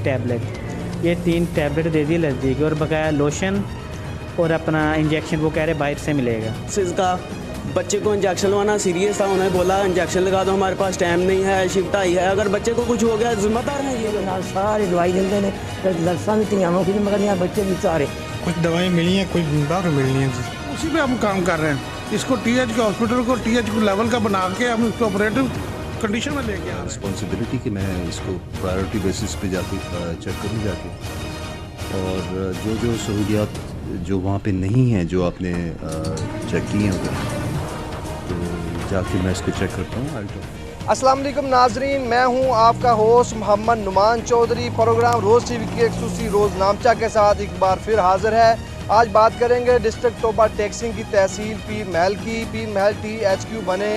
Tablet, ये 3 tablet दे दी allergy की और बकाया लोशन और अपना इंजेक्शन वो कह रहे बाहर से मिलेगा। इसका बच्चे को इंजेक्शन लगवाना सीरियस था, उन्होंने बोला इंजेक्शन लगा दो, हमारे पास टाइम नहीं है, शिफ्ट आई है, अगर बच्चे को कुछ हो गया जिम्मेदार है ये। सारी दवाई देते हैं, लड़सा भी तियानों की, मगर यहाँ बच्चे भी सारे कुछ दवाएं मिली हैं, कुछ बाहर मिलनी है जी, उसी पे हम काम कर रहे हैं। इसको टीएच के हॉस्पिटल को टीएच लेवल का बना के हम इसको ऑपरेटिव कंडीशन में लेके आ रहे हैं। रिस्पॉन्सिबिलिटी कि मैं इसको प्रायोरिटी बेसिस पे जाके चेक करूँ जाके, और जो सहूलियात जो वहाँ पे नहीं है जो आपने चेक की हैं उधर, तो जाके मैं इसको चेक करता हूँ। अस्सलाम वालेकुम नाजरीन, मैं हूं आपका होस्ट मोहम्मद नुमान चौधरी। प्रोग्राम रोज़ टीवी की एक्सक्लूसिव रोज़ नामचा के साथ एक बार फिर हाजिर है। आज बात करेंगे डिस्ट्रिक्ट टोबा टैक्सिंग की तहसील पीर महल की। पीर महल THQ बने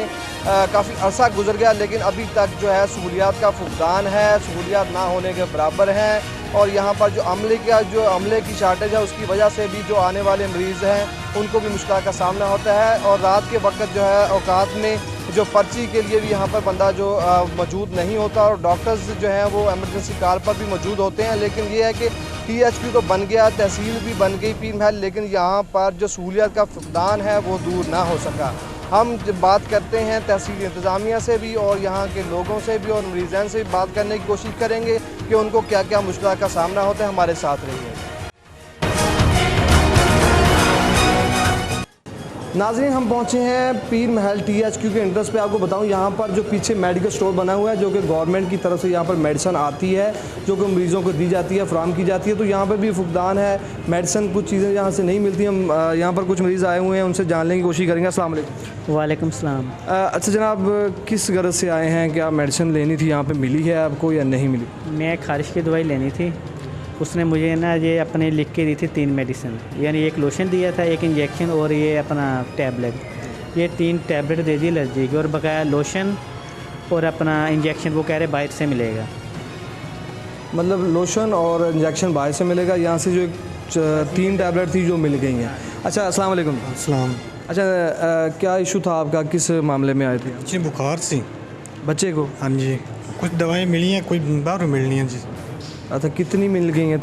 काफ़ी अरसा गुजर गया, लेकिन अभी तक जो है सहूलियात का फुकदान है, सहूलियात ना होने के बराबर हैं। और यहाँ पर जो अमले की शार्टेज है उसकी वजह से भी जो आने वाले मरीज़ हैं उनको भी मुश्किल का सामना होता है। और रात के वक्त जो है औकात में जो पर्ची के लिए भी यहाँ पर बंदा जो मौजूद नहीं होता, और डॉक्टर्स जो हैं वो एमरजेंसी कॉल पर भी मौजूद होते हैं। लेकिन ये है कि THQ तो बन गया, तहसील भी बन गई पीर महल, लेकिन यहाँ पर जो सहूलियत का फुकदान है वो दूर ना हो सका। हम जब बात करते हैं तहसील इंतज़ामिया से भी और यहाँ के लोगों से भी और मरीज़ान से भी बात करने की कोशिश करेंगे कि उनको क्या क्या मुश्किल का सामना होता है। हमारे साथ रहिए। नाज़रीन, हम पहुँचे हैं पीर महल THQ के एंट्रेंस पे। आपको बताऊं यहाँ पर जो पीछे मेडिकल स्टोर बना हुआ है, जो कि गवर्नमेंट की तरफ से यहाँ पर मेडिसिन आती है, जो कि मरीज़ों को दी जाती है, फराम की जाती है। तो यहाँ पर भी फुकदान है, मेडिसिन कुछ चीज़ें यहाँ से नहीं मिलती। हम यहाँ पर कुछ मरीज़ आए हुए हैं, उनसे जानने की कोशिश करेंगे। अस्सलाम वालेकुम। वालेकुम सलाम। अच्छा जनाब, किस गरज से आए हैं? क्या मेडिसिन लेनी थी, यहाँ पर मिली है आपको या नहीं मिली? मैं खारिश की दवाई लेनी थी, उसने मुझे ना ये अपने लिख के दी थी 3 मेडिसिन, यानी एक लोशन दिया था, एक इंजेक्शन और ये अपना टैबलेट, ये 3 टैबलेट दे दी एलर्जी की और बकाया लोशन और अपना इंजेक्शन वो कह रहे बाहर से मिलेगा। मतलब लोशन और इंजेक्शन बाहर से मिलेगा, यहाँ से जो 3 टैबलेट थी जो मिल गई हैं। अच्छा अस्सलाम वालेकुम। अस्सलाम। अच्छा क्या इशू था आपका, किस मामले में आए थे? जी बुखार सी बच्चे को? हाँ जी, कुछ दवाएं मिली हैं, कुछ बाहर मिलनी है जी। अच्छा कितनी मिल गई हैं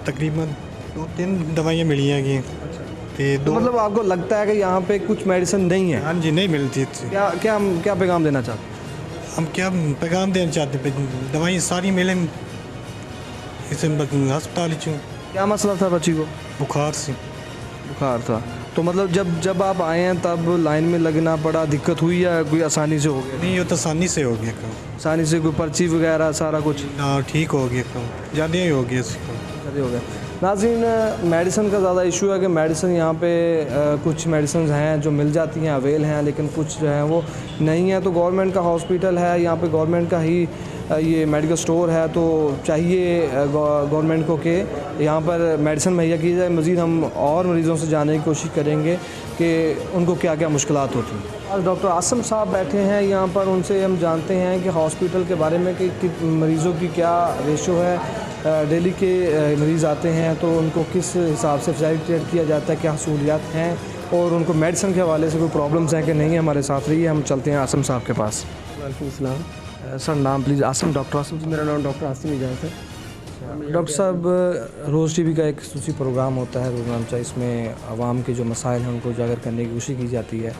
तकरीबन 2-3 दवाइयाँ मिली हैं। तो मतलब आपको लगता है कि यहाँ पे कुछ मेडिसिन नहीं है? हाँ जी, नहीं मिलती थी। क्या पैगाम देना चाहते? हम क्या पैगाम देना चाहते, दवाई सारी मिले इसे अस्पताल चूँ। क्या मसला था बच्ची को? बुखार था। तो मतलब जब आप आए हैं तब लाइन में लगना पड़ा, दिक्कत हुई या कोई आसानी से हो गया? नहीं, ये तो आसानी से हो गया काम। आसानी से कोई पर्ची वगैरह सारा कुछ? हाँ ठीक हो गया काम, ज़्यादा ही हो गया ज़्यादा हो गया। नाज़रीन, मेडिसिन का ज़्यादा इशू है कि मेडिसिन यहाँ पे कुछ मेडिसिन हैं जो मिल जाती हैं, अवेल हैं, लेकिन कुछ जो हैं वो नहीं है। तो गवर्नमेंट का हॉस्पिटल है, यहाँ पे गवर्नमेंट का ही ये मेडिकल स्टोर है, तो चाहिए गवर्नमेंट को कि यहाँ पर मेडिसिन मुहैया की जाए। मज़ीद हम और मरीज़ों से जानने की कोशिश करेंगे कि उनको क्या क्या मुश्किलात होती हैं। आज डॉक्टर आसम साहब बैठे हैं यहाँ पर, उनसे हम जानते हैं कि हॉस्पिटल के बारे में कि मरीज़ों की क्या रेशो है, डेली के मरीज़ आते हैं तो उनको किस हिसाब से फैसिलिटेट किया जाता है, क्या सहूलियात हैं, और उनको मेडिसिन के हवाले से कोई प्रॉब्लम्स हैं कि नहीं। हमारे साथ रहिए, हम चलते हैं आसम साहब के पास। वालेकुम सलाम। सर नाम प्लीज़? आसम, डॉक्टर आसम। मेरा नाम डॉक्टर आसिम इजाज़त है। डॉक्टर साहब, रोज़ टीवी का एक खुसूसी प्रोग्राम होता है रोज़ाना, इसमें आवाम के जो मसाइल हैं उनको उजागर करने की कोशिश की जाती है।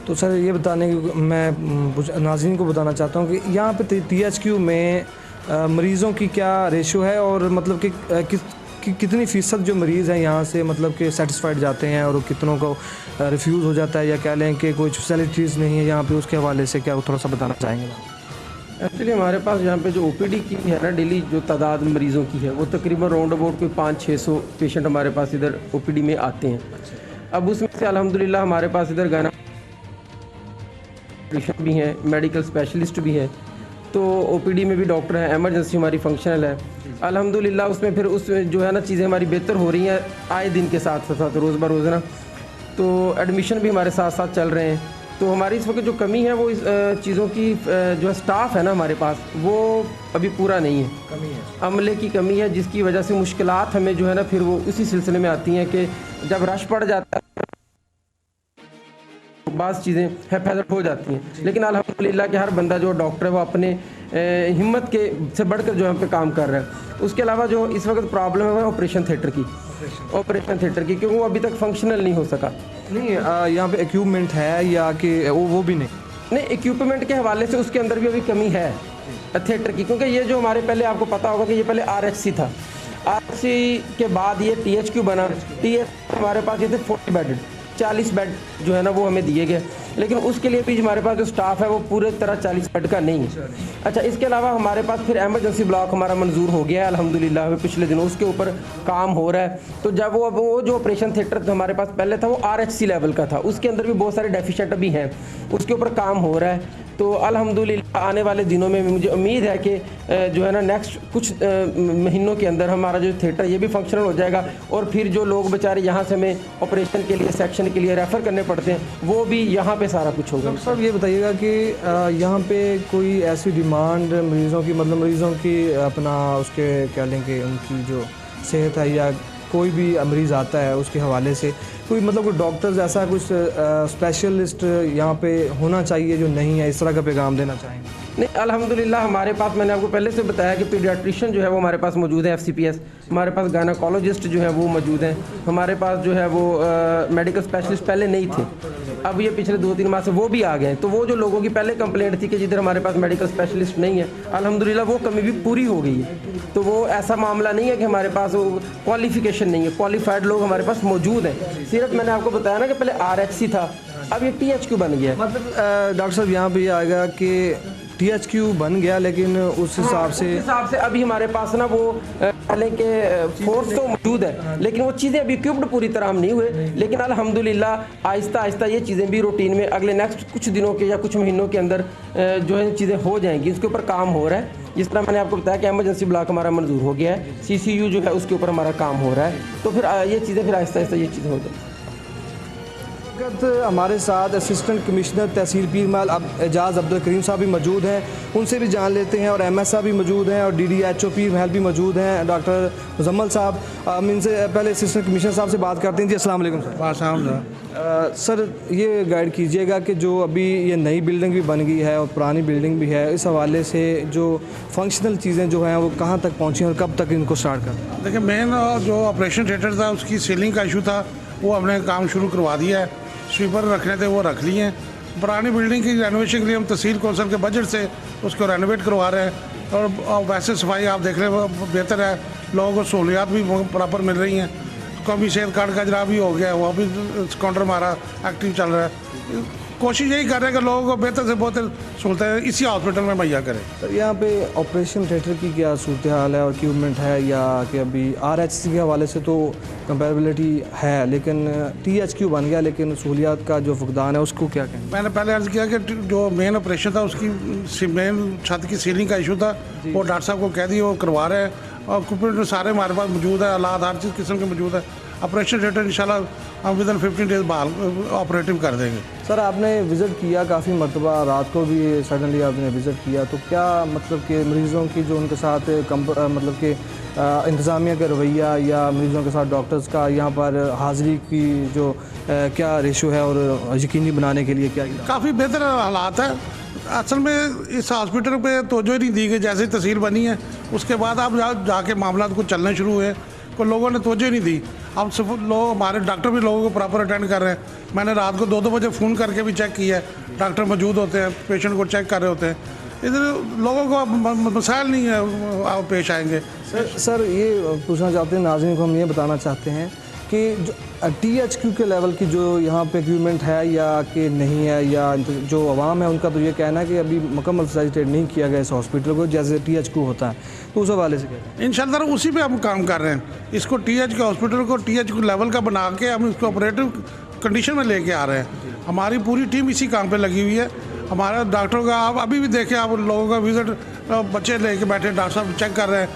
तो सर ये बताने की मैं नाज़रीन को बताना चाहता हूँ कि यहाँ पे THQ में मरीज़ों की क्या रेशो है, और मतलब कि कितनी फ़ीसद जो मरीज़ हैं यहाँ से मतलब कि सेटिस्फाइड जाते हैं और कितनों को रिफ्यूज़ हो जाता है, या कह लें कि कोई फैसिलिटीज़ नहीं है यहाँ पे, उसके हवाले से क्या थोड़ा सा बताना चाहेंगे? एक्चुअली हमारे पास यहाँ पे जो OPD की है ना, डेली जो तादाद मरीज़ों की है वो तकरीबन राउंड अबाउट कोई 500-600 पेशेंट हमारे पास इधर OPD में आते हैं। अब उसमें से अल्हम्दुलिल्लाह हमारे पास इधर गाना भी हैं, मेडिकल स्पेशलिस्ट भी है, तो OPD में भी डॉक्टर हैं, एमरजेंसी हमारी फंक्शनल है अल्हम्दुलिल्लाह। उसमें फिर उस जो है ना चीज़ें हमारी बेहतर हो रही हैं आए दिन के साथ साथ, रोज़ ब रोज़ ना, तो एडमिशन भी हमारे साथ साथ चल रहे हैं। तो हमारी इस वक्त जो कमी है वो इस चीज़ों की जो है स्टाफ है ना हमारे पास, वो अभी पूरा नहीं है, कमी है, अमले की कमी है, जिसकी वजह से मुश्किलात हमें जो है ना फिर वो उसी सिलसिले में आती हैं कि जब रश पड़ जाता है बाज़ चीज़ें हैफाजत हो जाती हैं। लेकिन अल्हम्दुलिल्लाह कि हर बंदा जो डॉक्टर है वो अपने हिम्मत के से बढ़कर जो है पे काम कर रहा है। उसके अलावा जो इस वक्त प्रॉब्लम है वो ऑपरेशन थिएटर की, क्योंकि वो अभी तक फंक्शनल नहीं हो सका। नहीं यहाँ पे इक्विपमेंट है या कि वो भी नहीं, इक्विपमेंट के हवाले से उसके अंदर भी अभी कमी है थिएटर की, क्योंकि ये जो हमारे पहले आपको पता होगा कि ये पहले RHC था, RHC के बाद ये THQ बना। THQ हमारे पास ये थे 40 बेड, 40 बेड जो है ना वो हमें दिए गए, लेकिन उसके लिए भी हमारे पास जो स्टाफ है वो पूरे तरह 40 बेड का नहीं है। अच्छा, इसके अलावा हमारे पास फिर एमरजेंसी ब्लॉक हमारा मंजूर हो गया है अल्हम्दुलिल्लाह, हमें पिछले दिनों उसके ऊपर काम हो रहा है। तो जब वो जो ऑपरेशन थिएटर हमारे पास पहले था वो RHC लेवल का था, उसके अंदर भी बहुत सारे डेफिशिएंट अभी हैं, उसके ऊपर काम हो रहा है। तो अल्हम्दुलिल्लाह आने वाले दिनों में मुझे उम्मीद है कि जो है ना नेक्स्ट कुछ महीनों के अंदर हमारा जो थिएटर ये भी फंक्शनल हो जाएगा, और फिर जो लोग बेचारे यहाँ से हमें ऑपरेशन के लिए, सेक्शन के लिए रेफ़र करने पड़ते हैं, वो भी यहाँ पे सारा कुछ होगा। डॉक्टर साहब ये बताइएगा कि यहाँ पे कोई ऐसी डिमांड मरीज़ों की, मतलब मरीज़ों की अपना उसके क्या लेंगे उनकी जो सेहत है या कोई भी मरीज़ आता है उसके हवाले से कोई मतलब कोई डॉक्टर्स ऐसा कुछ स्पेशलिस्ट यहाँ पे होना चाहिए जो नहीं है, इस तरह का पैगाम देना चाहेंगे? नहीं, अल्हम्दुलिल्लाह हमारे पास, मैंने आपको पहले से बताया कि पीडियाट्रिशियन जो है वो हमारे पास मौजूद है, FCPS, हमारे पास गायनेकोलॉजिस्ट जो है वो मौजूद हैं, हमारे पास जो है वो मेडिकल स्पेशलिस्ट पहले नहीं थे, अब ये पिछले 2-3 माह से वो भी आ गए। तो वो जो लोगों की पहले कंप्लेंट थी कि जिधर हमारे पास मेडिकल स्पेशलिस्ट नहीं है, अल्हम्दुलिल्लाह वो कमी भी पूरी हो गई है। तो वो ऐसा मामला नहीं है कि हमारे पास वो क्वालिफिकेशन नहीं है, क्वालिफाइड लोग हमारे पास मौजूद हैं। सिर्फ मैंने आपको बताया ना कि पहले RHC था, अब ये THQ बन गया। मतलब डॉक्टर साहब यहाँ पे ये आएगा कि THQ बन गया, लेकिन उस हिसाब से अभी हमारे पास ना वो पहले के फोर्स तो मौजूद है, लेकिन वो चीज़ें अभी इक्विप्ड पूरी तरह हम नहीं हुए। लेकिन अल्हम्दुलिल्लाह आहिस्ता आहिस्ता ये चीज़ें भी रूटीन में अगले नेक्स्ट कुछ दिनों के या कुछ महीनों के अंदर जो है चीज़ें हो जाएंगी, उसके ऊपर काम हो रहा है। जिस तरह मैंने आपको बताया कि एमरजेंसी ब्लॉक हमारा मंजूर हो गया है, CCU जो है उसके ऊपर हमारा काम हो रहा है, तो फिर ये चीज़ें फिर आहिस्ता आहिस्ता ये चीज़ें हो जाएंगी। हमारे साथ असिस्टेंट कमिश्नर तहसील पीरमहल एजाज़ अब्दुल करीम साहब भी मौजूद हैं, उनसे भी जान लेते हैं, और MS साहब भी मौजूद हैं, और DDHO पीरमहल भी मौजूद हैं, डॉक्टर मुजम्मल साहब। हम इनसे पहले असिस्टेंट कमिश्नर साहब से बात करते हैं। जी अस्सलाम वालेकुम सर। सर ये गाइड कीजिएगा कि जो अभी ये नई बिल्डिंग भी बन गई है और पुरानी बिल्डिंग भी है, इस हवाले से जो फंक्शनल चीज़ें जो हैं वो कहाँ तक पहुँची और कब तक इनको स्टार्ट कर? देखिए, मेन जो ऑपरेशन थिएटर था उसकी सीलिंग का इशू था, वो हमने काम शुरू करवा दिया है। स्वीपर रखने थे वो रख लिए हैं। पुरानी बिल्डिंग की रेनोवेशन के लिए हम तहसील कौंसल के बजट से उसको रेनोवेट करवा रहे हैं, और वैसे सफाई आप देख रहे हैं बेहतर है, लोगों को सहूलियात भी बराबर मिल रही हैं। कौमी सेहत कार्ड का जरा भी हो गया, वहाँ भी काउंटर हमारा एक्टिव चल रहा है। कोशिश यही कर रहे हैं कि लोगों को बेहतर से बेहतर सहूलतें इसी हॉस्पिटल में मुहैया करें। सर यहाँ पे ऑपरेशन थिएटर की क्या सूरत हाल है और इक्विपमेंट है, या कि अभी RHC के हवाले से तो कंपेरेबिलिटी है, लेकिन THQ बन गया, लेकिन सहूलियात का जो फुकदान है उसको क्या कहें? मैंने पहले अर्ज़ किया कि जो मेन ऑपरेशन था उसकी मेन छत की सीलिंग का इशू था, वो डॉक्टर साहब को कह दिए, वो करवा रहे हैं, और इक्विपमेंट सारे हमारे पास मौजूद है, आलात हर चीज़ किस्म के मौजूद है। ऑपरेशन थिएटर इंशाल्लाह हम विदिन 15 डेज बहाल ऑपरेटिव कर देंगे। सर आपने विज़िट किया काफ़ी मरतबा, रात को भी सडनली आपने विज़िट किया, तो क्या मतलब कि मरीज़ों की जो उनके साथ मतलब कि इंतज़ामिया का रवैया या मरीज़ों के साथ डॉक्टर्स का यहाँ पर हाज़िरी की जो क्या रेशो है और यकीनी बनाने के लिए क्या? काफ़ी बेहतर हालात है। असल में इस हॉस्पिटल पे तवज्जो नहीं दी गई, जैसे तहसील बनी है उसके बाद आप जाके मामला कुछ चलने शुरू हुए, को लोगों ने तवज्जो नहीं दी। अब सिर्फ लोग, हमारे डॉक्टर भी लोगों को प्रॉपर अटेंड कर रहे हैं। मैंने रात को 2-2 बजे फ़ोन करके भी चेक किया है, डॉक्टर मौजूद होते हैं, पेशेंट को चेक कर रहे होते हैं। इधर लोगों को मसाइल नहीं है, आप पेश आएंगे। सर ये पूछना चाहते हैं, नाज़रीन को हम ये बताना चाहते हैं कि जो THQ के लेवल की जो यहाँ पे इक्विपमेंट है या कि नहीं है, या जो आवाम है उनका तो ये कहना है कि अभी मुकम्मल फैसिलिटेट नहीं किया गया इस हॉस्पिटल को जैसे THQ होता है, तो उस हवाले से क्या? इंशाल्लाह उसी पे हम काम कर रहे हैं। इसको THQ हॉस्पिटल को THQ लेवल का बना के हम इसको ऑपरेटिव कंडीशन में लेके आ रहे हैं। हमारी पूरी टीम इसी काम पे लगी हुई है। हमारा डॉक्टरों का आप अभी भी देखें, आप लोगों का विजिट, बच्चे लेके बैठे, डॉक्टर साहब चेक कर रहे हैं,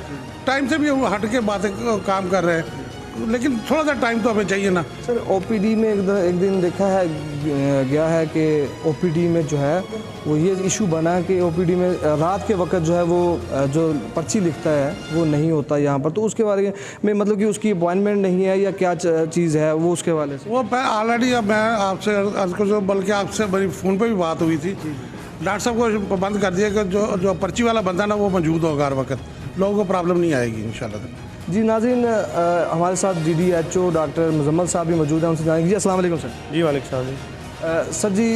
टाइम से भी हम हट के बातें काम कर रहे हैं, लेकिन थोड़ा सा टाइम तो हमें चाहिए ना। सर OPD में एक दिन देखा है गया है कि OPD में जो है वो ये इशू बना कि OPD में रात के वक्त जो है वो जो पर्ची लिखता है वो नहीं होता यहाँ पर, तो उसके बारे में मतलब कि उसकी अपॉइंटमेंट नहीं है या क्या चीज़ है वो, उसके वाले से? वो ऑलरेडी मैं आपसे बल्कि आपसे मेरी फ़ोन पे भी बात हुई थी। डॉक्टर साहब को बंद कर दिया कि जो जो पर्ची वाला बंदा ना वो मौजूद होगा हर वक्त, लोगों को प्रॉब्लम नहीं आएगी इंशाल्लाह। जी नाज़रीन, हमारे साथ DDHO डॉक्टर मुजम्मल साहब भी मौजूद हैं, उनसे जानेंगे। जी अस्सलाम वालेकुम सर। जी वालेकुम सलाम जी। सर जी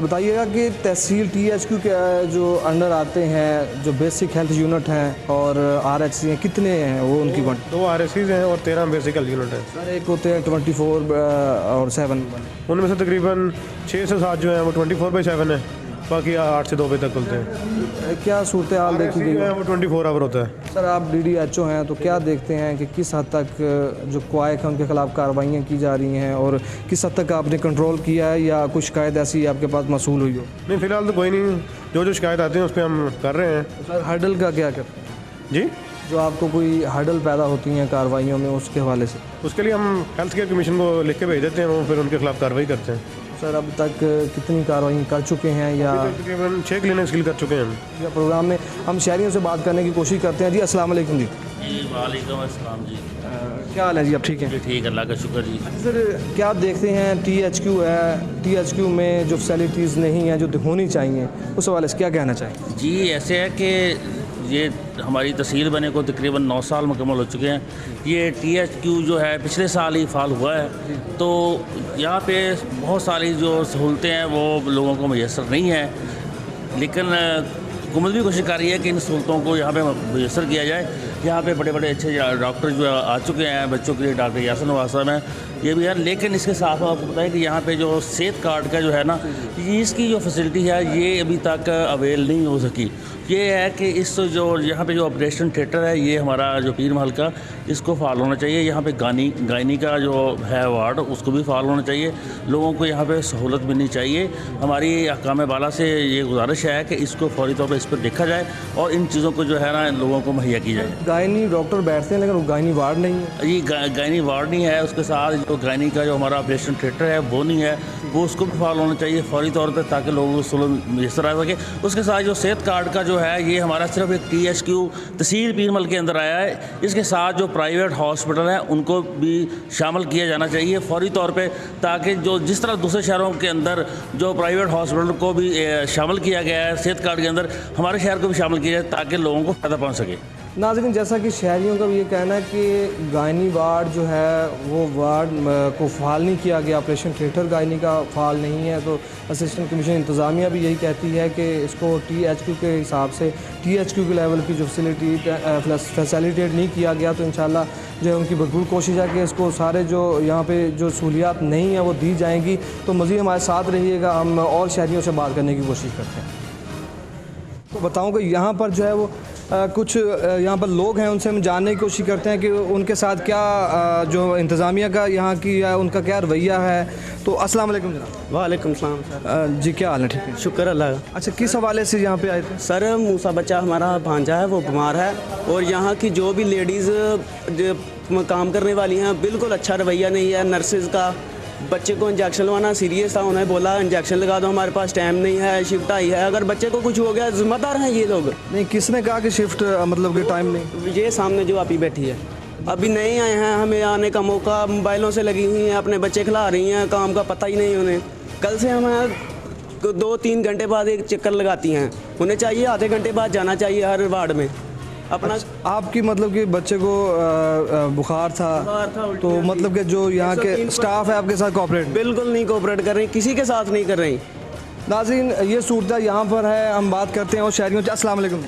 बताइएगा कि तहसील THQ के जो अंडर आते हैं, जो बेसिक हेल्थ यूनिट हैं और RHC हैं, कितने हैं वो उनकी? 2 RSCs हैं और 13 बेसिकल यूनिट हैं। सर एक होते हैं 24 और 7। उनमें से तकरीबन 6 से 7 जो हैं वो 24/7 है, बाकी 8 से 2 बजे तक खुलते हैं। क्या सूरत हाल देखी गई है? वो 24 आवर होता है। सर आप DDHO हैं तो क्या देखते हैं कि किस हद तक जो क्वाइक हैं उनके खिलाफ कार्रवाइयाँ की जा रही हैं और किस हद तक आपने कंट्रोल किया है या कुछ शिकायत ऐसी आपके पास मसूल हुई हो? नहीं, फ़िलहाल तो कोई नहीं, जो शिकायत आती है उस पर हम कर रहे हैं। सर हर्डल का क्या करते हैं जी, जो आपको कोई हर्डल पैदा होती हैं कार्रवाइयों में, उसके हवाले से? उसके लिए हम हेल्थ केयर कमीशन को लिख के भेज देते हैं, वो फिर उनके खिलाफ कार्रवाई करते हैं। सर अब तक कितनी कार्रवाई कर चुके हैं या तकरीबन 6 क्लिनिक्स कर चुके हैं हम। या प्रोग्राम में हम शहरियों से बात करने की कोशिश करते हैं। जी अस्सलाम वालेकुम जी। जी वालेकुम अस्सलाम जी। क्या हाल है जी, आप ठीक हैं? ठीक है, अल्लाह का शुक्र जी। सर क्या देखते हैं THQ है, THQ में जो फैसिलिटीज़ नहीं हैं जो होनी चाहिए, उस हवाले से क्या कहना चाहिए? जी ऐसे है कि ये हमारी तहसील बने को तकरीबन 9 साल मुकम्मल हो चुके हैं। ये THQ जो है पिछले साल ही फाल हुआ है, तो यहाँ पे बहुत सारी जो सहूलतें हैं वो लोगों को मैसर नहीं है, लेकिन हुकूमत भी कोशिश कर रही है कि इन सहूलतों को यहाँ पे मैसर किया जाए। यहाँ पे बड़े बड़े अच्छे डॉक्टर जो आ चुके हैं बच्चों के लिए, डॉक्टर यासिन नवाज साहब हैं, ये भी है। लेकिन इसके साथ साथ आपको बताएं कि यहाँ पे जो सेहत कार्ड का जो है ना, ये इसकी जो फैसिलिटी है ये अभी तक अवेल नहीं हो सकी। ये है कि इस जो यहाँ पे जो ऑपरेशन थिएटर है ये हमारा जो पीर महल का, इसको फाल होना चाहिए। यहाँ पे गायनी का जो है वार्ड, उसको भी फाल होना चाहिए। लोगों को यहाँ पे सहूलत मिलनी चाहिए। हमारी अहकाम बाला से ये गुजारिश है कि इसको फौरी तौर पर इस पर देखा जाए और इन चीज़ों को जो है ना लोगों को मुहैया की जाए। गायनी डॉक्टर बैठते हैं लेकिन वो गायनी वार्ड नहीं है। ये गायनी वार्ड नहीं है, उसके साथ जो गायनी का जो हमारा ऑपरेशन थिएटर है वो नहीं है, वो उसको भी फाल होना चाहिए फौरी तौर पर, ताकि लोगों को सहूलत मैसर आ सके। उसके साथ जो सेहत कार्ड का जो है ये हमारा सिर्फ एक THQ तहसील पीरमल के अंदर आया है। इसके साथ जो प्राइवेट हॉस्पिटल हैं उनको भी शामिल किया जाना चाहिए फौरी तौर पे, ताकि जो जिस तरह दूसरे शहरों के अंदर जो प्राइवेट हॉस्पिटल को भी शामिल किया गया है सेहत कार्ड के अंदर, हमारे शहर को भी शामिल किया जाए ताकि लोगों को फ़ायदा पहुँच सके। नाज़रीन, जैसा कि शहरियों का भी ये कहना है कि गायनी वार्ड जो है वो वार्ड को फ़ाल नहीं किया गया, ऑपरेशन थिएटर गायनी का फ़ाल नहीं है, तो असिस्टेंट कमीशन इंतज़ामिया भी यही कहती है कि इसको THQ के हिसाब से THQ के लेवल की जो फैसिलिटेट नहीं किया गया, तो इंशाल्लाह जो है उनकी भरपूर कोशिश है कि इसको सारे जो यहाँ पे जो सहूलियात नहीं है वो दी जाएंगी। तो मज़ीद हमारे साथ रहिएगा, हम और शहरियों से बात करने की कोशिश करते हैं। तो बताऊँ कि यहाँ पर जो है वो कुछ यहाँ पर लोग हैं, उनसे हम जानने की कोशिश करते हैं कि उनके साथ क्या जो इंतज़ामिया का यहाँ की है उनका क्या रवैया है। तो अस्सलाम वालेकुम जनाब। वालेकुम सलाम। जी क्या हाल है? ठीक है, शुक्र अल्लाह का। अच्छा, किस हवाले से यहाँ पे आए थे? सर मूसा बच्चा हमारा भांजा है, वो बीमार है, और यहाँ की जो भी लेडीज़ काम करने वाली हैं बिल्कुल अच्छा रवैया नहीं है। नर्सेज़ का बच्चे को इंजेक्शन लगवाना सीरियस था, उन्होंने बोला इंजेक्शन लगा दो, हमारे पास टाइम नहीं है, शिफ्ट आई है, अगर बच्चे को कुछ हो गया जिम्मेदार हैं ये लोग। नहीं, किसने कहा कि शिफ्ट मतलब कि टाइम नहीं? ये सामने जो आप ही बैठी है, अभी नहीं आए हैं, हमें आने का मौका, मोबाइलों से लगी हुई हैं, अपने बच्चे खिला रही हैं, काम का पता ही नहीं उन्हें। कल से हम 2-3 घंटे बाद एक चक्कर लगाती हैं, उन्हें चाहिए आधे घंटे बाद जाना चाहिए हर वार्ड में अपना। आपकी मतलब कि बच्चे को बुखार था तो मतलब कि जो यहाँ के स्टाफ है आपके साथ कोऑपरेट? बिल्कुल नहीं कोऑपरेट कर रही, किसी के साथ नहीं कर रही। नाज़रीन, ये सूरत यहाँ पर है, हम बात करते हैं और शहरियों से। अस्सलाम वालेकुम।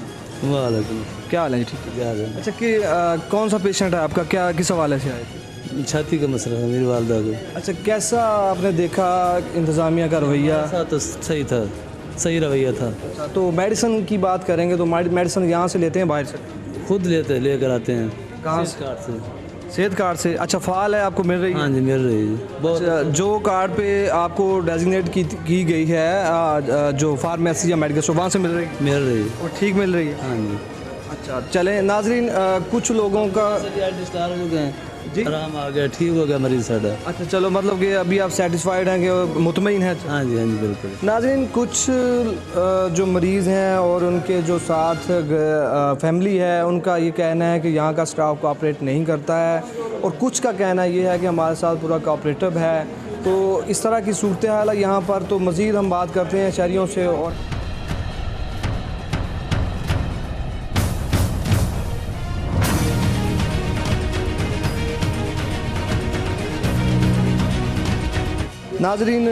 वालेकुम। क्या हाल है? ठीक है। अच्छा, कि कौन सा पेशेंट है आपका, क्या किस हवाले से आए थे? छाती का मसला है मेरी वालदा को। अच्छा, कैसा आपने देखा इंतज़ामिया का रवैया? तो सही था, सही रवैया था। तो मेडिसिन की बात करेंगे तो मेडिसिन यहाँ से लेते हैं बाहर से? खुद लेकर आते हैं। कहाँ से? कार्ड से। सेहत कार्ड से? अच्छा, फ़ाल है, आपको मिल रही है? हाँ जी, मिल रही है। अच्छा, जो कार्ड पे आपको डेजिग्नेट की गई है जो फार्मेसी या मेडिकल स्टोर, वहाँ से मिल रही है? मिल रही है। और ठीक मिल रही है? हाँ जी। अच्छा, चलें नाज़रीन, कुछ लोगों का जी आराम आ गया, ठीक हो गया मरीज़ साड़ा। अच्छा, चलो, मतलब कि अभी आप सेटिस्फाइड हैं कि मुतमईन हैं? हाँ जी, हाँ जी, बिल्कुल। नाज़रीन, कुछ जो मरीज़ हैं और उनके जो साथ फैमिली है उनका ये कहना है कि यहाँ का स्टाफ कोऑपरेट नहीं करता है, और कुछ का कहना ये है कि हमारे साथ पूरा कोऑपरेटिव है। तो इस तरह की सूरत हाल है यहाँ पर। तो मज़ीद हम बात करते हैं शहरियों से। और नाजरीन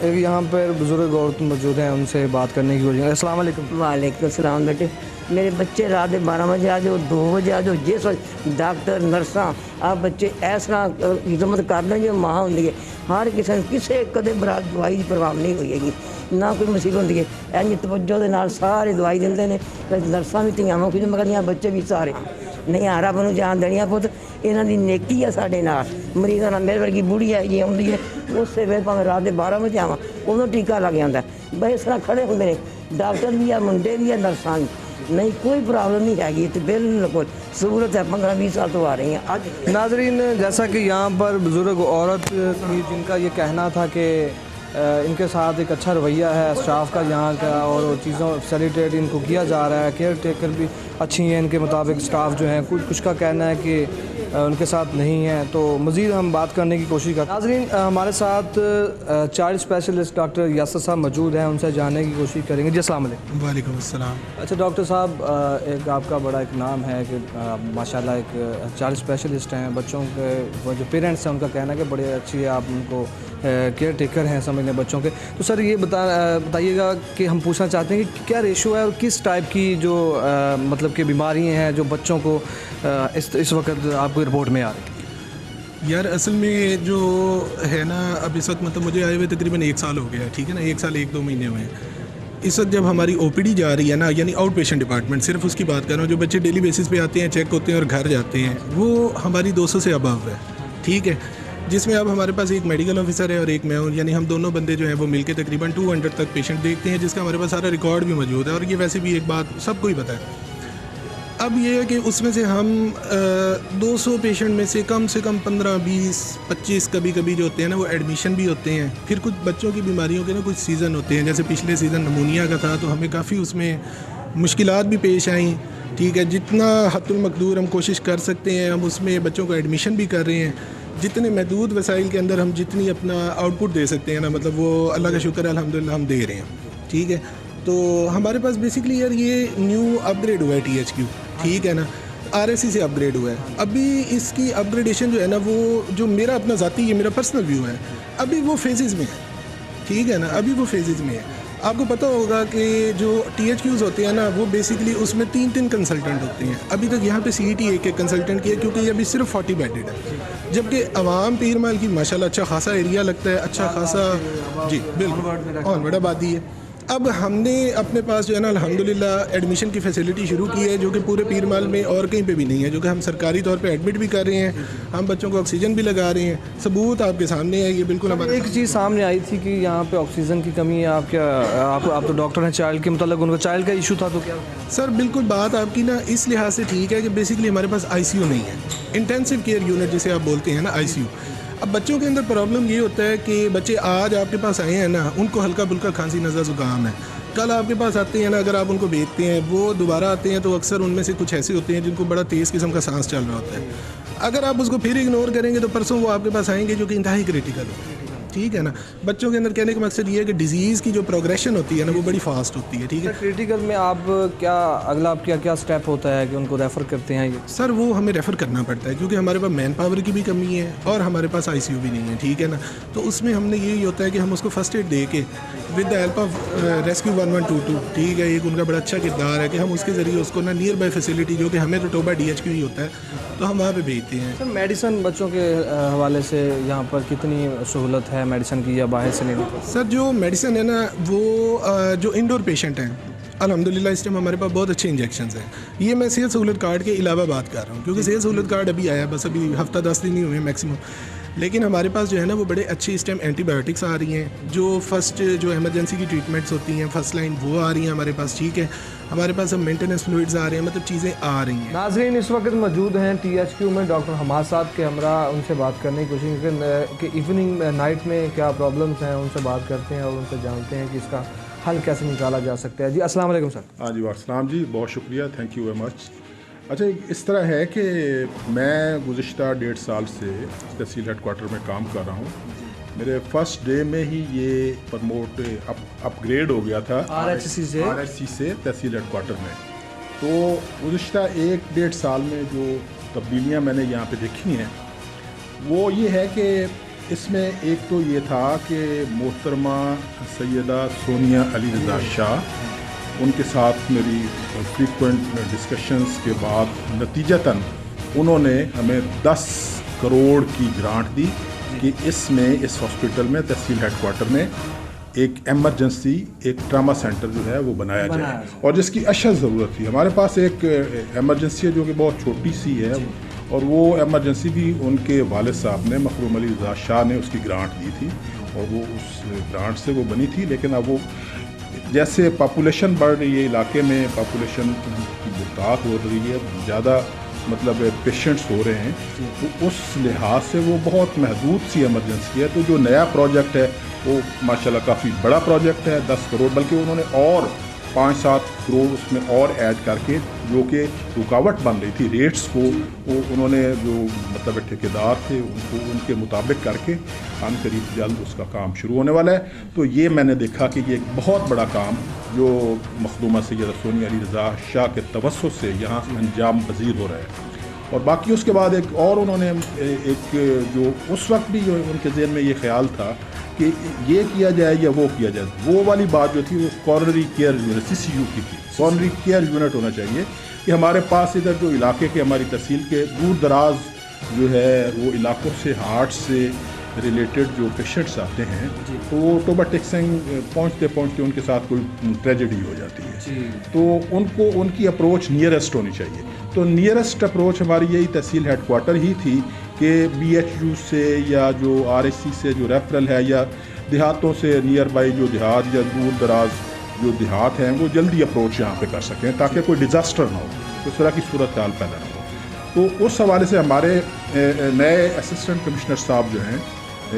एक यहाँ पर बुज़ुर्ग औरत मौजूद हैं, उनसे बात करने की कोशिश। अस्सलाम वालेकुम। वालेकुम सलाम बेटे। मेरे बच्चे रात 12 बजे आ जाओ, 2 बजे आ जाओ, जिस डॉक्टर नर्सा आप बच्चे इस तरह खिदमत कर दें जो मां होंगी है। हर किसी कदे बरात दवाई की परवाह नहीं होएगी, ना कोई मुसीबत होंगी है। इंज तवज्जो दे नाल सारे दवाई देंगे ने, नर्सा भी धियां मुख मगरियां बच्चे भी सारे नहीं आ रब नूं जान देनी पुत, इन्हां दी नेकी है साडे नाल। मरीज़ां नाल मेरे वर्गी बूढ़ी है जी आउंदी है, उस वे भावें रात 12 बजे आवां उदों टीका लग जांदा। बस इस तरह खड़े हुंदे ने डॉक्टर भी है, मुंडे भी है, नर्सां भी। नहीं कोई प्रॉब्लम नहीं हैगी, तो बिल्कुल सहूलत है। 15-20 साल तो आ रही हैं आज। नाजरीन जैसा कि यहाँ पर बुज़ुर्ग औरत थी जिनका ये कहना था कि इनके साथ एक अच्छा रवैया है स्टाफ का यहाँ का, और चीज़ों फैसिलिटेट इनको किया जा रहा है, केयर टेकर भी अच्छी हैं इनके मुताबिक स्टाफ जो हैं। कुछ का कहना है कि उनके साथ नहीं है, तो मज़ीद हम बात करने की कोशिश करते हैं। नाज़रीन हमारे साथ चाइल्ड स्पेशलिस्ट डॉक्टर यासर साहब मौजूद हैं, उनसे जानने की कोशिश करेंगे। जी अस्सलाम वालेकुम। वालेकुम अस्सलाम। अच्छा डॉक्टर साहब, एक आपका बड़ा एक नाम है कि माशाल्लाह एक चाइल्ड स्पेशलिस्ट हैं। बच्चों के वो जो पेरेंट्स हैं उनका कहना है कि बड़े अच्छी है, आप उनको केयर टेकर हैं समझ लें बच्चों के। तो सर ये बताइएगा कि हम पूछना चाहते हैं कि क्या रेशो है और किस टाइप की जो मतलब कि बीमारियाँ हैं जो बच्चों को इस वक्त आपको रिपोर्ट में आ रही है? यार असल में जो है ना, अब इस वक्त मतलब मुझे आए हुए तकरीबन 1 साल हो गया, ठीक है ना, 1 साल 1-2 महीने हुए हैं। इस वक्त जब हमारी ओपीडी जा रही है ना, यानी आउट पेशेंट डिपार्टमेंट, सिर्फ उसकी बात कर रहा हूँ, जो बच्चे डेली बेसिस पे आते हैं, चेक होते हैं और घर जाते हैं, वो हमारी 200 से अबव है, ठीक है। जिसमें अब हमारे पास एक मेडिकल ऑफिसर है और एक मैं हूँ, यानी हम दोनों बंदे जो हैं वो मिलके तकरीबन 200 तक पेशेंट देखते हैं, जिसका हमारे पास सारा रिकॉर्ड भी मौजूद है। और ये वैसे भी एक बात सबको ही पता है। अब ये है कि उसमें से हम 200 पेशेंट में से कम 15, 20, 25 कभी कभी जो होते हैं ना वो एडमिशन भी होते हैं। फिर कुछ बच्चों की बीमारियों के ना कुछ सीज़न होते हैं, जैसे पिछले सीज़न नमूनिया का था, तो हमें काफ़ी उसमें मुश्किलात भी पेश आई, ठीक है। जितना हद्दुल मकदूर हम कोशिश कर सकते हैं, हम उसमें बच्चों को एडमिशन भी कर रहे हैं। जितने महदूद वसाइल के अंदर हम जितनी अपना आउटपुट दे सकते हैं ना, मतलब वो अल्लाह का शुक्र है अल्हम्दुलिल्लाह हम दे रहे हैं, ठीक है। तो हमारे पास बेसिकली यार ये न्यू अपग्रेड हुआ है THQ, ठीक है ना, RSC से अपग्रेड हुआ है। अभी इसकी अपग्रेडेशन जो है ना, वो जो मेरा अपना ज़ाती ये मेरा पर्सनल व्यू है, अभी वो फेजेज़ में है, ठीक है ना, अभी वो फेजेज़ में है। आपको पता होगा कि जो THQs होते हैं ना, वो बेसिकली उसमें 3 कंसल्टेंट होते हैं। अभी तक यहाँ पे CET एक कंसल्टेंट की है, क्योंकि ये अभी सिर्फ 40 बेडेड है, जबकि अवाम पीर माल की माशाल्लाह अच्छा खासा एरिया लगता है, अच्छा खासा, जी बिल्कुल ऑनवर्ड आबादी है। अब हमने अपने पास जो है ना अल्हम्दुलिल्लाह एडमिशन की फैसिलिटी शुरू की है, जो कि पूरे पीर माल में और कहीं पे भी नहीं है, जो कि हम सरकारी तौर पे एडमिट भी कर रहे हैं, हम बच्चों को ऑक्सीजन भी लगा रहे हैं। सबूत आपके सामने है, ये बिल्कुल हमारे। एक चीज़ सामने आई थी कि यहाँ पे ऑक्सीजन की कमी है। आप तो डॉक्टर हैं, चाइल्ड के मतलब उनको चाइल्ड का इशू था, तो क्या? सर बिल्कुल बात आपकी ना इस लिहाज से ठीक है कि बेसिकली हमारे पास ICU नहीं है, इंटेंसिव केयर यूनिट जिसे आप बोलते हैं ना, ICU। अब बच्चों के अंदर प्रॉब्लम ये होता है कि बच्चे आज आपके पास आए हैं ना, उनको हल्का फुल्का खांसी नज़ला ज़ुकाम है, कल आपके पास आते हैं ना, अगर आप उनको भेजते हैं, वो दोबारा आते हैं तो अक्सर उनमें से कुछ ऐसे होते हैं जिनको बड़ा तेज़ किस्म का सांस चल रहा होता है। अगर आप उसको फिर इग्नोर करेंगे तो परसों वो आपके पास आएंगे, जो कि इंतहाई क्रिटिकल हो, ठीक है ना। बच्चों के अंदर कहने का मकसद ये है कि डिजीज़ की जो प्रोग्रेशन होती है ना, वो बड़ी फास्ट होती है, ठीक है। क्रिटिकल में आप क्या अगला आपका क्या स्टेप होता है कि उनको रेफ़र करते हैं? ये सर वो हमें रेफ़र करना पड़ता है, क्योंकि हमारे पास मैन पावर की भी कमी है और हमारे पास ICU भी नहीं है, ठीक है ना। तो उसमें हमने यही होता है कि हम उसको फर्स्ट एड दे के with the help of rescue 1122, ठीक है, एक उनका बड़ा अच्छा किरदार है कि हम उसके ज़रिए उसको ना नियर बाई फैसिलिटी, जो कि हमें तो टोबा DHQ ही होता है, तो हम वहाँ पर भेजते हैं। सर मेडिसन बच्चों के हवाले से यहाँ पर कितनी सहूलत है मेडिसन की, या बाहर से लेनी? सर जो मेडिसिन है ना, वो जो इंडोर पेशेंट हैं, अल्हम्दुलिल्लाह इस टाइम हमारे पास बहुत अच्छे इंजेक्शंस हैं। ये मैं सेहत सहूलत कार्ड के अलावा बात कर रहा हूँ, क्योंकि सेहत सहूलत कार्ड अभी आया, बस अभी हफ्ता 10 दिन ही हुए मैक्सिमम। लेकिन हमारे पास जो है ना वो बड़े अच्छे इस टाइम एंटीबायोटिक्स आ रही हैं, जो फर्स्ट जो इमरजेंसी की ट्रीटमेंट्स होती हैं फर्स्ट लाइन, वो आ रही हैं हमारे पास, ठीक है। हमारे पास अब मेंटेनेंस फ्लूइड्स आ रहे हैं, मतलब चीज़ें आ रही हैं। नाज़रीन इस वक्त मौजूद हैं THQ में डॉक्टर हमाद साहब के हमरा, उनसे बात करने की कोशिश कि इवनिंग नाइट में क्या प्रॉब्लम्स हैं, उनसे बात करते हैं और उनसे जानते हैं कि इसका हल कैसे निकाला जा सकता है। जी अस्सलाम वालेकुम सर। हाँ जी वालेकुम जी, बहुत शुक्रिया, थैंक यू वेरी मच। अच्छा इस तरह है कि मैं गुज़िश्ता 1.5 साल से तहसील हेडक्वार्टर में काम कर रहा हूँ। मेरे फर्स्ट डे में ही ये प्रमोट अपग्रेड हो गया था RHC से तहसील हेडक्वार्टर में। तो गुज़िश्ता 1-1.5 साल में जो तब्दीलियाँ मैंने यहाँ पे देखी हैं वो ये है कि इसमें एक तो ये था कि मोहतरमा सैयदा सोनिया अली रज़ा शाह, उनके साथ मेरी फ्रीक्वेंट डिस्कशंस के बाद नतीजतन उन्होंने हमें 10 करोड़ की ग्रांट दी कि इसमें इस हॉस्पिटल में तहसील हेडक्वार्टर में एक एमरजेंसी एक ट्रामा सेंटर जो है वो बनाया जाए, और जिसकी अशद ज़रूरत थी। हमारे पास एक एमरजेंसी है जो कि बहुत छोटी सी है, और वो एमरजेंसी भी उनके वालिद साहब ने, मखरूम अली रज़ा शाह ने उसकी ग्रांट दी थी, और वो उस ग्रांट से वो बनी थी। लेकिन अब वो जैसे पॉपुलेशन बढ़ रही है, इलाके में पॉपुलेशन की बुतात हो रही है, ज़्यादा मतलब पेशेंट्स हो रहे हैं, तो उस लिहाज से वो बहुत महदूद सी एमरजेंसी है। तो जो नया प्रोजेक्ट है वो माशाल्लाह काफ़ी बड़ा प्रोजेक्ट है, 10 करोड़, बल्कि उन्होंने और 5-7 करोड़ उसमें और ऐड करके, जो कि रुकावट बन रही थी रेट्स को, वो उन्होंने जो मतलब ठेकेदार थे उनको उनके मुताबिक करके अनकरीब जल्द उसका काम शुरू होने वाला है। तो ये मैंने देखा कि ये एक बहुत बड़ा काम जो मखदूमा सैयदा सोनिया अली रज़ा शाह के तवस्सुत से यहाँ अंजाम पजीर हो रहा है। और बाकी उसके बाद एक और उन्होंने एक जो उस वक्त भी जो उनके ज़हन में ये ख्याल था कि ये किया जाए या वो किया जाए, वो वाली बात जो थी वो कॉर्नरी केयर यूनिट CCU की थी। कॉर्नरी केयर यूनिट होना चाहिए कि हमारे पास इधर जो इलाके के, हमारी तहसील के दूर दराज जो है वो इलाकों से हार्ट से रिलेटेड जो पेशेंट्स आते हैं, तो वो टोबा टेक्सिंग पहुँचते पहुँचते उनके साथ कोई ट्रेजेडी हो जाती है, तो उनको उनकी अप्रोच नियरेस्ट होनी चाहिए। तो नियरेस्ट अप्रोच हमारी यही तहसील हेडक्वार्टर ही थी कि BHU से या जो RSC से जो रेफरल है, या देहातों से नियर बाई जो देहात या दूर दराज जो देहात हैं, वो जल्दी अप्रोच यहाँ पे कर सकें ताकि कोई डिज़ास्टर ना हो, उस तरह की सूरत हाल पैदा ना हो। तो उस हवाले से हमारे नए असिस्टेंट कमिश्नर साहब जो हैं,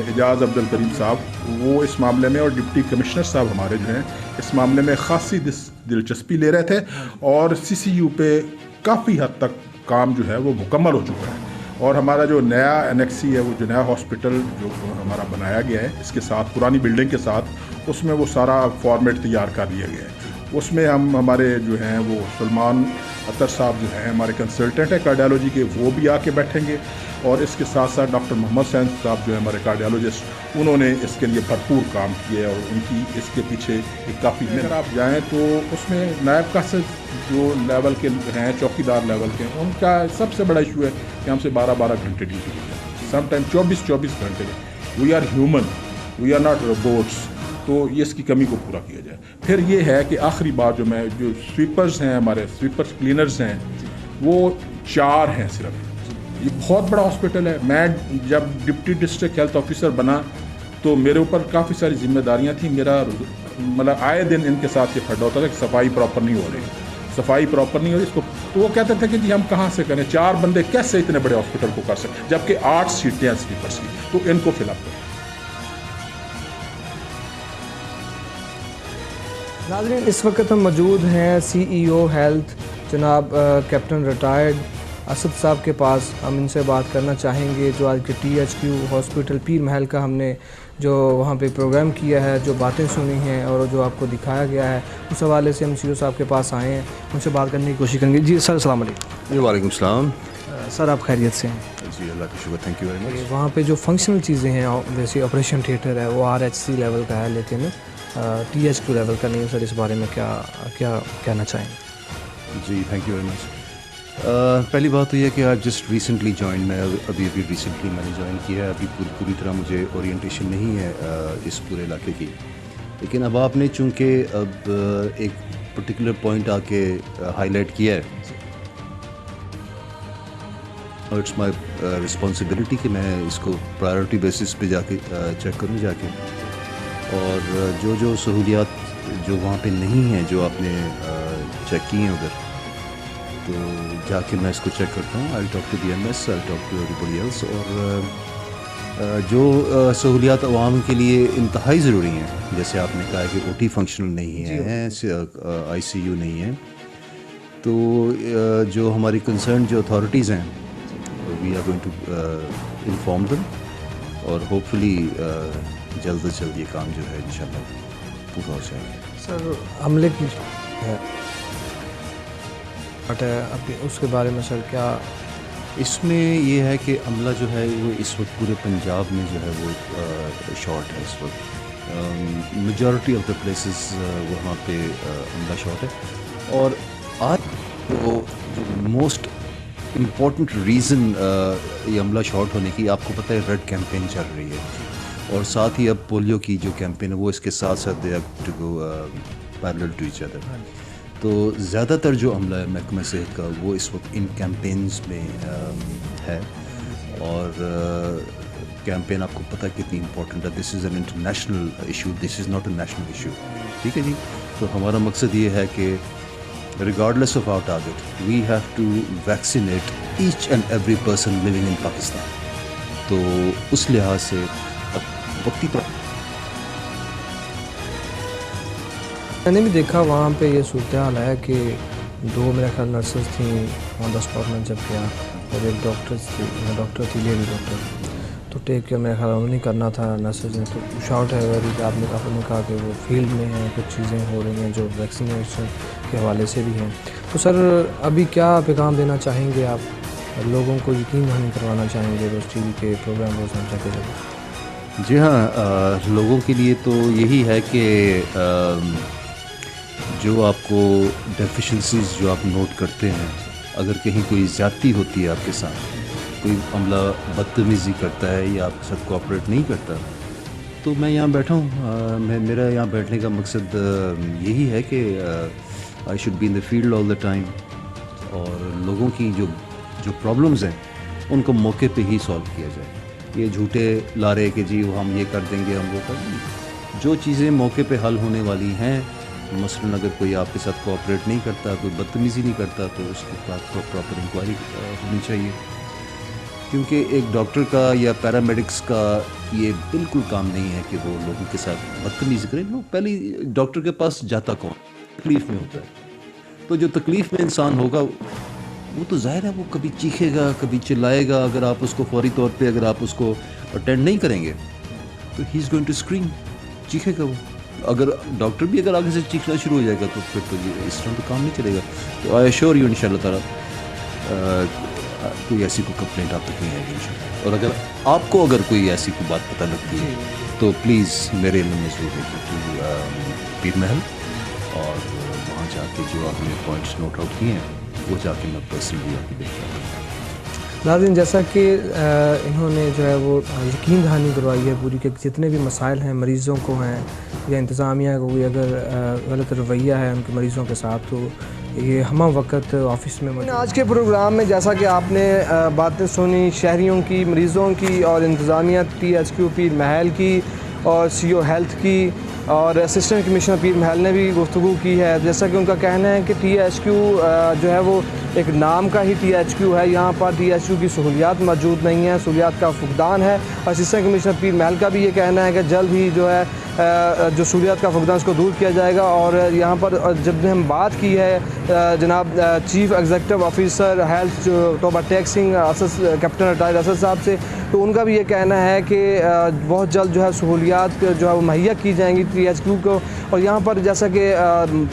एजाज़ अब्दुल करीम साहब, वो इस मामले में, और डिप्टी कमिश्नर साहब हमारे जो हैं इस मामले में ख़ासी दिलचस्पी ले रहे थे, और CCU पे काफ़ी हद तक काम जो है वो मुकम्मल हो चुका है। और हमारा जो नया एनेक्सी है, वो जो नया हॉस्पिटल जो हमारा बनाया गया है, इसके साथ पुरानी बिल्डिंग के साथ उसमें वो सारा फॉर्मेट तैयार कर दिया गया है। उसमें हम हमारे जो हैं वो सलमान अतर साहब जो हैं हमारे कंसल्टेंट है कार्डियोलॉजी के, वो भी आके बैठेंगे, और इसके साथ साथ डॉक्टर मोहम्मद सैन साहब जो है हमारे कार्डियोलॉजिस्ट, उन्होंने इसके लिए भरपूर काम किया है, और उनकी इसके पीछे एक काफ़ी, अगर आप जाएँ तो उसमें नायब कासिद जो लेवल के हैं, चौकीदार लेवल के, उनका सबसे बड़ा इशू है कि हमसे 12-12 घंटे ड्यूटी की जाए, समटाइम 24-24 घंटे। We are human, we are not robots, तो ये इसकी कमी को पूरा किया जाए। फिर ये है कि आखिरी बात जो मैं, जो स्वीपर्स हैं हमारे, स्वीपर्स क्लीनर्स हैं, वो 4 हैं सिर्फ। ये बहुत बड़ा हॉस्पिटल है। मैं जब डिप्टी डिस्ट्रिक्ट हेल्थ ऑफिसर बना तो मेरे ऊपर काफ़ी सारी जिम्मेदारियां थी। मेरा मतलब आए दिन इनके साथ ये खड़ा होता था कि सफाई प्रॉपर नहीं हो रही, सफाई प्रॉपर नहीं हो रही इसको, तो वो कहते थे कि जी हम कहाँ से करें, 4 बंदे कैसे इतने बड़े हॉस्पिटल को कर सकते, जबकि 8 सीटें हैं स्लीपर्स की, तो इनको फिलअप करें। नाज़रीन, इस वक्त हम मौजूद हैं CEO हेल्थ जनाब कैप्टन रिटायर्ड असद साहब के पास। हम इनसे बात करना चाहेंगे जो आज के THQ हॉस्पिटल पीर महल का हमने जो वहाँ पे प्रोग्राम किया है, जो बातें सुनी हैं और जो आपको दिखाया गया है, उस हवाले से हम CEO साहब के पास आए हैं, उनसे बात करने की कोशिश करेंगे। जी सर, अस्सलाम वालेकुम। जी वालेकुम सलाम। सर, आप खैरियत से हैं? जी अल्लाह का शुक्र, थैंक यू वेरी मच। वहाँ पे जो फंक्शनल चीज़ें हैं, जैसे ऑपरेशन थिएटर है, वो RHC लेवल का है, लेकिन THQ लेवल का नहीं है। सर, इस बारे में क्या कहना चाहेंगे? जी थैंक यू वेरी मच। पहली बात तो यह कि आज जस्ट रिसेंटली ज्वाइन, मैं अभी रिसेंटली मैंने ज्वाइन किया है। अभी पूरी तरह मुझे ओरिएंटेशन नहीं है इस पूरे इलाके की, लेकिन अब आपने चूँकि अब एक पर्टिकुलर पॉइंट आके हाईलाइट किया है, और इट्स माय रिस्पॉन्सिबिलिटी कि मैं इसको प्रायोरिटी बेसिस पे जाके चेक करूँ जाके, और जो सहूलियात जो वहाँ पे नहीं हैं, जो आपने चेक की हैं उधर, तो जाके मैं इसको चेक करता हूँ। I talk to the MS, I talk to everybody else, और जो सहूलियात आवाम के लिए इंतहाई ज़रूरी हैं, जैसे आपने कहा कि OT फंक्शनल नहीं है, ICU नहीं है, तो जो हमारी कंसर्न जो अथॉरिटीज़ हैं, we are going to inform them, और होपफुली जल्द से जल्द ये काम जो है इंशाल्लाह पूरा हो जाएगा। सर, हमले की है अभी उसके बारे में सर क्या इसमें ये है कि अमला जो है वो इस वक्त पूरे पंजाब में जो है वो शॉर्ट है इस वक्त। मेजॉरिटी ऑफ द प्लेसेस वहाँ पे अमला शॉर्ट है। और आज वो जो मोस्ट इम्पॉर्टेंट रीज़न ये अमला शॉर्ट होने की, आपको पता है रेड कैंपेन चल रही है और साथ ही अब पोलियो की जो कैंपेन है वो इसके साथ साथ they have to go parallel to each other. तो ज़्यादातर जो अमला है महकमा सेहत का वो इस वक्त इन कैंपेन्स में है। और कैंपेन आपको पता है कितनी इंपॉर्टेंट है। This is an international issue, this is not a national issue. ठीक है जी। तो हमारा मकसद ये है कि regardless of our target, we have to vaccinate each and every person living in Pakistan. तो उस लिहाज से अब वक्ती पर मैंने भी देखा वहाँ पे ये सूरत हाल है कि 2 मेरा ख्याल नर्सेस थी ऑन द स्पॉट में जब गया, और एक डॉक्टर थी लेडी डॉक्टर। तो टेक केयर मेरा ख्याल नहीं करना था नर्सेज ने। तो शॉर्ट है वेरी, आपने कहा कि वो फील्ड में हैं, कुछ चीज़ें हो रही हैं जो वैक्सीनेशन के हवाले से भी हैं। तो सर अभी क्या पैगाम देना चाहेंगे आप लोगों को, यकीन दहानी करवाना चाहेंगे रोज़ टीवी के प्रोग्राम रोज़ नामचा के जरिए? जी हाँ, लोगों के लिए तो यही है कि जो आपको डेफिशिएंसीज जो आप नोट करते हैं, अगर कहीं कोई ज़्यादती होती है आपके साथ, कोई अमला बदतमीज़ी करता है या आपके साथ कोऑपरेट नहीं करता, तो मैं यहाँ बैठा हूँ। मेरा यहाँ बैठने का मकसद यही है कि I should be in the field all the time, और लोगों की जो प्रॉब्लम्स हैं उनको मौके पे ही सॉल्व किया जाए। ये झूठे लारे कि जी हम ये कर देंगे, हम वो कर देंगे। जो चीज़ें मौके पे हल होने वाली हैं, मसलन अगर कोई आपके साथ कोऑपरेट नहीं करता, कोई बदतमीज़ी नहीं करता, तो उसके बाद प्रॉपर इंक्वायरी होनी चाहिए। क्योंकि एक डॉक्टर का या पैरामेडिक्स का ये बिल्कुल काम नहीं है कि वो लोगों के साथ बदतमीज़ी करें। लोग पहले डॉक्टर के पास जाता कौन? तकलीफ़ में होता है। तो जो तकलीफ़ में इंसान होगा वो तो ज़ाहिर है वो कभी चीखेगा, कभी चिल्लाएगा। अगर आप उसको फौरी तौर पे अगर आप उसको अटेंड नहीं करेंगे तो he is going to scream, चीखेगा वो। अगर डॉक्टर भी अगर आगे से चीखना शुरू हो जाएगा तो फिर तो ये इस तरह तो काम नहीं चलेगा। तो आई एश्योर यू इंशाल्लाह ताला कोई ऐसी कोई कंप्लेंट आप तक नहीं आएगी इंशाल्लाह। और अगर आपको कोई ऐसी कोई बात पता लगती है तो प्लीज़ मेरे इल्म में ज़रूर भेजिए पीर महल, और वहाँ जाके जो आपने पॉइंट्स नोट आउट किए हैं वो जाके मैं पर्सनली आके देखता। नाज़रीन, जैसा कि इन्होंने जो है वो यकीन दहानी करवाई है पूरी के जितने भी मसाइल हैं मरीज़ों को हैं या इंतज़ामिया को कोई अगर गलत रवैया है उनके मरीज़ों के साथ, तो ये हम वक्त ऑफिस में आज के प्रोग्राम में जैसा कि आपने बातें सुनी शहरियों की, मरीज़ों की और इंतज़ामिया THQ पीर महल की और CO हेल्थ की और असिस्टेंट कमिश्नर पीर महल ने भी गुफ्तगू की है। जैसा कि उनका कहना है कि THQ जो है वो एक नाम का ही THQ है, यहाँ पर THQ की सहूलियात मौजूद नहीं है, सहूलियात का फुकदान है। असिस्टेंट कमिश्नर पीर महल का भी ये कहना है कि जल्द ही जो है जो सहूलियात का फुकदान उसको दूर किया जाएगा। और यहाँ पर जब हम बात की है जनाब चीफ़ एग्जीक्यूटिव ऑफिसर हेल्थ तोबा टैक्सिंग कैप्टन रिटायर्ड असद साहब से, तो उनका भी ये कहना है कि बहुत जल्द जो है सहूलियात जो है वो मुहैया की जाएंगी THQ को। और यहाँ पर जैसा कि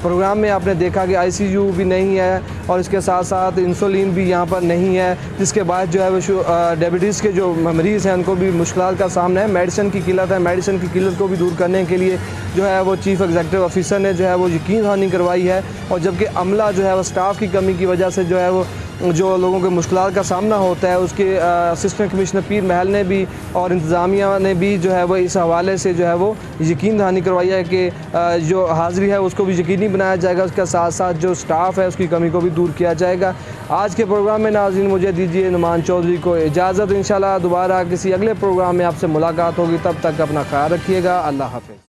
प्रोग्राम में आपने देखा कि ICU भी नहीं है और इसके साथ साथ इंसुलिन भी यहाँ पर नहीं है, जिसके बाद जो है वो डायबिटीज़ के जो मरीज़ हैं उनको भी मुश्किलात का सामना है। मेडिसिन की किल्लत है, मेडिसिन की किल्लत को भी दूर करने के लिए जो है वो चीफ़ एग्जीक्यूटिव ऑफिसर ने जो है वो यकीन दहानी करवाई है। और जबकि अमला जो है वो स्टाफ की कमी की वजह से जो है वो जो लोगों के मुश्किलात का सामना होता है, उसके असिस्टेंट कमिश्नर पीर महल ने भी और इंतज़ामिया ने भी जो है वो इस हवाले से जो है वो यकीन दहानी करवाई है कि जो हाज़िरी है उसको भी यकीनी बनाया जाएगा, उसके साथ साथ जो स्टाफ है उसकी कमी को भी दूर किया जाएगा। आज के प्रोग्राम में नाज़रीन मुझे दीजिए नुमान चौधरी को इजाज़त। इंशाल्लाह दोबारा किसी अगले प्रोग्राम में आपसे मुलाकात होगी, तब तक अपना ख्याल रखिएगा। अल्लाह हाफ़िज़।